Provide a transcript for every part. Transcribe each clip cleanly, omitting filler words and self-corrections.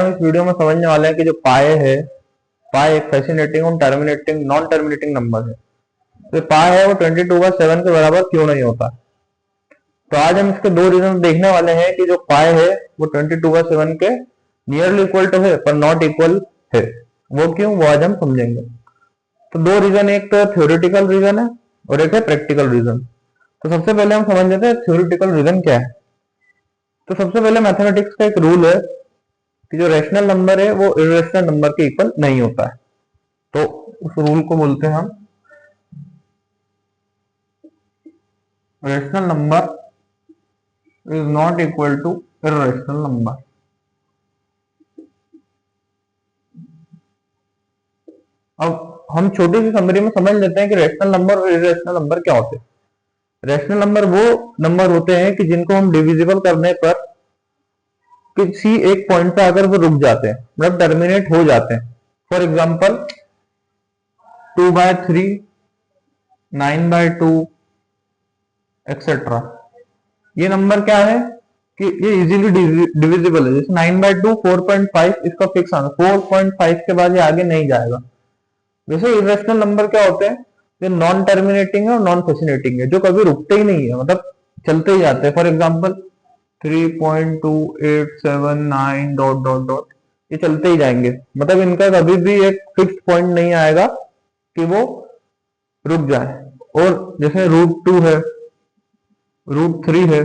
हम इस वीडियो में समझने वाले हैं कि जो पाए है, पाए एक फैसिनेटिंग और टर्मिनेटिंग नॉन टर्मिनेटिंग नंबर है। तो पाए है वो 22/7 के बराबर क्यों नहीं होता। तो आज हम इसके दो रीजन देखने वाले हैं कि जो पाए है वो 22/7 के नियरली इक्वल टू है पर नॉट इक्वल है। वो क्यों, वो आज हम समझेंगे। तो दो रीजन, एक तो थ्योरेटिकल रीजन है और एक है प्रैक्टिकल रीजन। तो सबसे पहले हम समझ लेते हैं थ्योरेटिकल रीजन क्या है। तो सबसे पहले मैथमेटिक्स का एक रूल है कि जो रैशनल नंबर है वो इर्रेशनल नंबर के इक्वल नहीं होता है। तो उस रूल को बोलते हैं हम rational number is not equal to irrational number. अब हम छोटी सी समरी में समझ लेते हैं कि रैशनल नंबर और इर्रेशनल नंबर क्या होते हैं। रैशनल नंबर वो नंबर होते हैं कि जिनको हम डिविजिबल करने पर किसी एक पॉइंट पे आकर वो रुक जाते हैं, मतलब टर्मिनेट हो जाते हैं। For example 2/3, 9/2 etcetera. ये नंबर क्या है कि ये इजीली डिविजिबल है। जैसे 9/2 4.5, इसका फिक्स आंसर 4.5 के बाद ये आगे नहीं जाएगा। वैसे इरेशनल नंबर क्या होते हैं, ये नॉन टर्मिनेटिंग है और नॉन फैसिनेटिंग है, जो कभी रुकते ही नहीं है, मतलब चलते ही जाते हैं। For example 3.2879 dot dot dot, ये चलते ही जाएंगे, मतलब इनका कभी भी एक फिक्स पॉइंट नहीं आएगा कि वो रुक जाए। और जैसे √2 है, √3 है,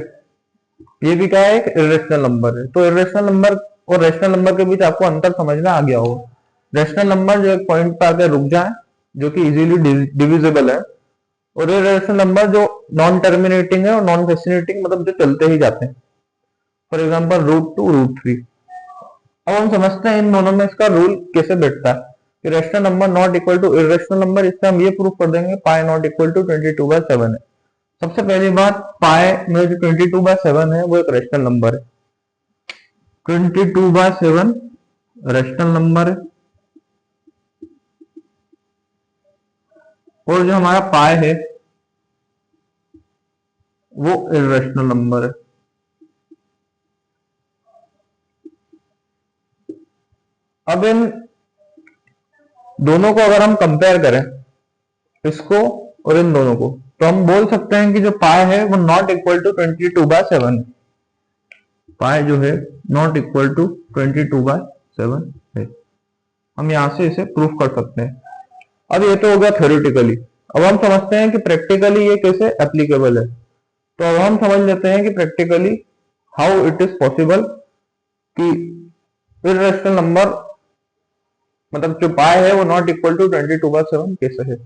ये भी क्या है, एक इरेशनल नंबर है। तो इरेशनल नंबर और रेशनल नंबर के बीच आपको अंतर समझना आ गया होगा। रेशनल नंबर जो एक पॉइंट पे आकर रुक जाए, जो कि इजीली डिविजिबल है, और इरेशनल नंबर जो नॉन टर्मिनेटिंग है और नॉन फैसिनेटिंग, मतलब जो चलते ही जाते हैं। For example √2, √3। अब हम समझते हैं इन दोनों में इसका रूल कैसे बैठता है कि rational number not equal to irrational number. इससे हम ये प्रूव कर देंगे पाई नॉट इक्वल टू 22/7 है। सबसे पहली बात, पाई में जो 22/7 है वो एक रेशनल नंबर है। 22/7 रेशनल नंबर है, और जो हमारा पाई है वो इरेशनल नंबर है। अब इन दोनों को अगर हम कंपेयर करें, इसको और इन दोनों को, तो हम बोल सकते हैं कि जो पाई है वो नॉट इक्वल टू 22/7 है। पाई जो है नॉट इक्वल टू 22/7 है। हम यहां से इसे प्रूफ कर सकते हैं। अब ये तो हो गया थ्योरेटिकली। अब हम समझते हैं कि प्रैक्टिकली ये कैसे एप्लीकेबल है। तो अब हम समझ लेते हैं कि practically how it is possible कि इरेशनल नंबर, मतलब जो पाई है वो नॉट इक्वल टू 22/7 कैसे है।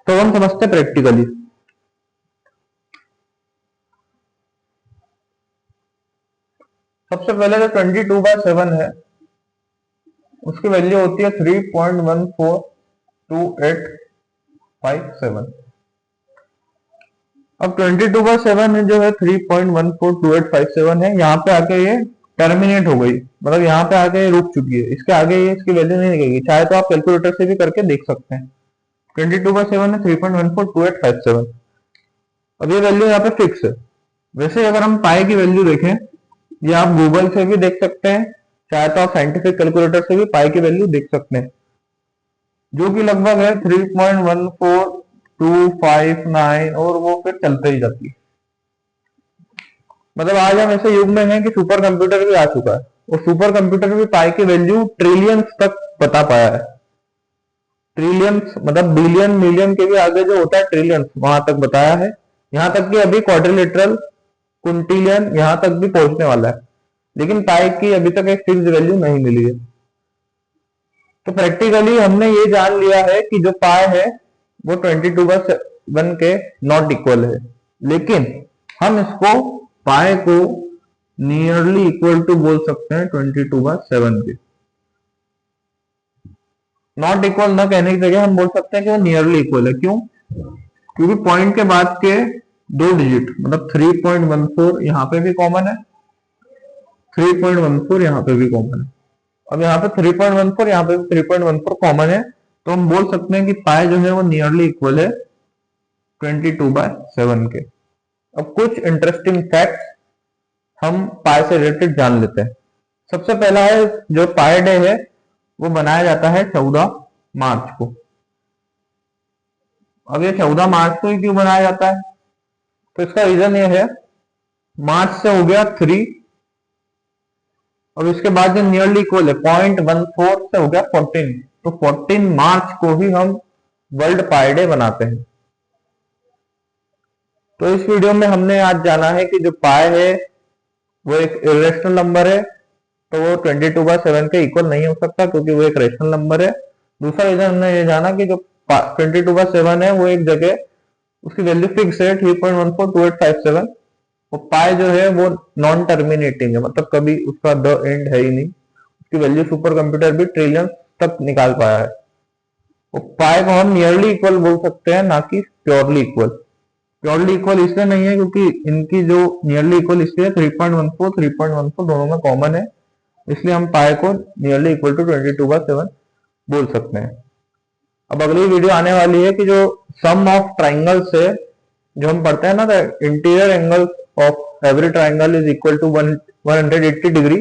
तो हम समझते हैं प्रैक्टिकली। सबसे पहले जो 22/7 है उसकी वैल्यू होती है 3.142857। अब 22/7 जो है 3.142857 है, यहाँ पे आके ये टर्मिनेट हो गई, मतलब यहाँ पे आके ये रुक चुकी है। इसके आगे ये इसकी वैल्यू नहीं लगेगी। चाहे तो आप कैलकुलेटर से भी करके देख सकते हैं। 22/7 है 3.142857। अब ये वैल्यू यहाँ पे फिक्स है। वैसे अगर हम पाई की वैल्यू देखें, ये आप गूगल से भी देख सकते हैं, चाहे तो आप साइंटिफिक कैलकुलेटर से भी पाई की वैल्यू देख सकते हैं, जो कि लगभग है 3.14259, और वो फिर चलते ही जाती है। मतलब आज हम ऐसे युग में हैं कि सुपर कंप्यूटर भी आ चुका है, और सुपर कंप्यूटर भी पाई की वैल्यू ट्रिलियंस तक बता पाया है। ट्रिलियंस मतलब बिलियन मिलियन के भी आगे जो होता है ट्रिलियंस, वहां तक बताया है। यहाँ तक कि अभी क्वाड्रिलेटरल, क्विंटिलियन, यहाँ तक भी पहुंचने वाला है। लेकिन पाई की अभी तक एक फिक्स वैल्यू नहीं मिली है। तो प्रैक्टिकली हमने ये जान लिया है कि जो पाई है वो 22/7 के नॉट इक्वल है। लेकिन हम इसको पाई को नियरली इक्वल टू बोल सकते हैं 22/7 के। नॉट इक्वल ना कहने की जगह हम बोल सकते हैं कि वो नियरली इक्वल है। क्यों? क्योंकि पॉइंट के बाद के दो डिजिट, मतलब 3.14 यहाँ पे भी कॉमन है, 3.14 यहाँ पे भी कॉमन है। अब यहाँ पे 3.14, यहाँ पे 3.14 कॉमन है, तो हम बोल सकते हैं कि पाई जो है वो नियरली इक्वल है 22/7 के। अब कुछ इंटरेस्टिंग फैक्ट हम पाई से रिलेटेड जान लेते हैं। सबसे पहला है जो पाई डे है वो बनाया जाता है 14 मार्च को। अब ये 14 मार्च को ही क्यों बनाया जाता है? तो इसका रीजन ये है, मार्च से हो गया 3, और इसके बाद जो नियरली इक्वल है 0.14 से हो गया 14, तो 14 मार्च को ही हम वर्ल्ड पाई डे बनाते हैं। तो इस वीडियो में हमने आज जाना है कि जो पाई है वो एक इरेशनल नंबर है, तो वो 22/7 के इक्वल नहीं हो सकता क्योंकि वो एक रेशनल नंबर है। दूसरा रीजन हमने ये जाना कि जो 22/7 है वो एक जगह उसकी वैल्यू फिक्स है 3.142857, और पाई जो है वो नॉन टर्मिनेटिंग है, मतलब कभी उसका द एंड है ही नहीं। उसकी वैल्यू सुपर कंप्यूटर भी ट्रिलियन तक निकाल पाया है। वो पाई को हम नियरली इक्वल बोल सकते हैं, ना कि प्योरली इक्वल। प्योरली इक्वल इसलिए नहीं है क्योंकि इनकी जो नियरली इक्वल इसलिए 3.14 दोनों में कॉमन है, इसलिए हम पाई को नियरली इक्वल टू 22/7 बोल सकते हैं। अब अगली वीडियो आने वाली है कि जो सम ऑफ ट्राइंगल्स है, जो हम पढ़ते हैं ना, interior angle of every triangle is equal to 180 degree,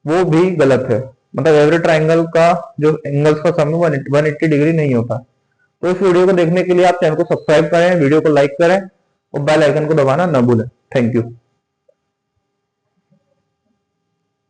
वो भी गलत है। मतलब एवरी ट्राइंगल का जो एंगल्स का सम है 180 डिग्री नहीं होता। तो इस वीडियो को देखने के लिए आप चैनल को सब्सक्राइब करें, वीडियो को लाइक करें और बेल आइकन को दबाना न भूलें। Thank you.